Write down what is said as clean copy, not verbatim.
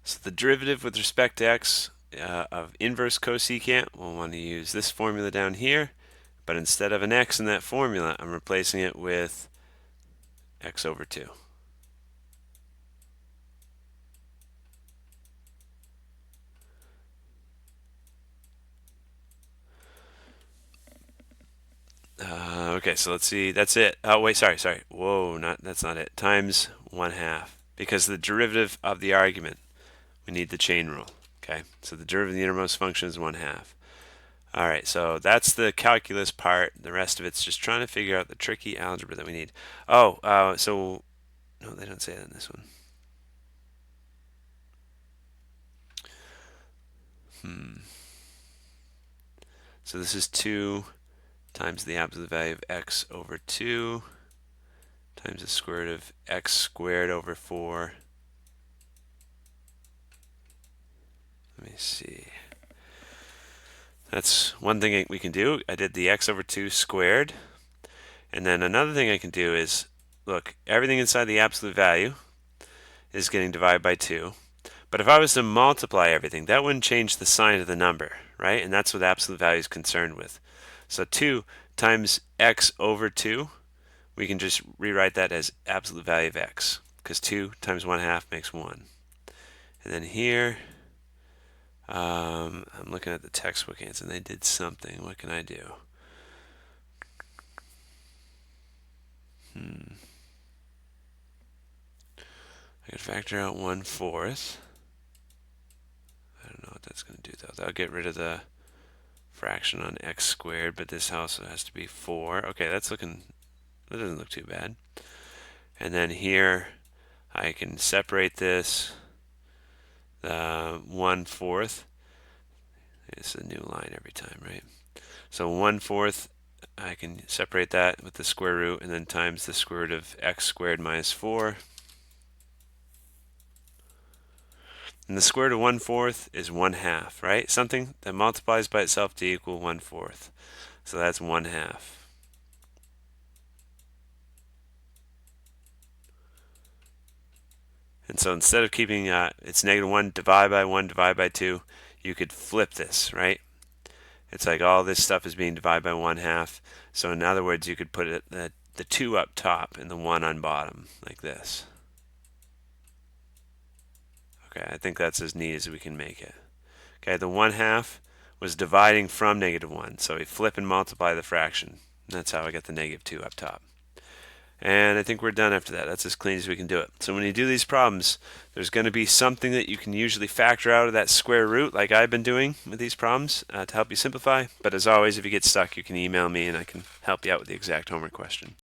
So the derivative with respect to x of inverse cosecant, we'll want to use this formula down here, but instead of an x in that formula, I'm replacing it with x over 2. Okay, so let's see. That's it. Oh, wait, sorry. Whoa, that's not it. Times 1/2. Because the derivative of the argument, we need the chain rule. Okay, so the derivative of the innermost function is 1/2. All right, so that's the calculus part. The rest of it's just trying to figure out the tricky algebra that we need. Oh, so no, they don't say that in this one. So this is 2 times the absolute value of x over 2 times the square root of x squared over 4. Let me see. That's one thing we can do. I did the x over 2 squared. And then another thing I can do is, look, everything inside the absolute value is getting divided by 2. But if I was to multiply everything, that wouldn't change the sign of the number, right? And that's what absolute value is concerned with. So 2 times x over 2, we can just rewrite that as absolute value of x, because 2 times 1/2 makes 1. And then here, I'm looking at the textbook answer, and they did something. What can I do? I can factor out 1/4. I don't know what that's going to do, though. That'll get rid of the fraction on x squared, but this also has to be 4. Okay, that doesn't look too bad. And then here, I can separate this 1/4. It's a new line every time, right? So 1/4, I can separate that with the square root and then times the square root of x squared minus 4. And the square root of 1/4 is 1/2, right? Something that multiplies by itself to equal 1/4. So that's 1/2. And so instead of keeping it's -1 divided by 1 divided by 2, you could flip this, right? It's like all this stuff is being divided by 1/2. So in other words, you could put it the 2 up top and the 1 on bottom, like this. Okay, I think that's as neat as we can make it. Okay, the 1/2 was dividing from -1, so we flip and multiply the fraction. That's how I get the -2 up top. And I think we're done after that. That's as clean as we can do it. So when you do these problems, there's going to be something that you can usually factor out of that square root, like I've been doing with these problems to help you simplify. But as always, if you get stuck, you can email me and I can help you out with the exact homework question.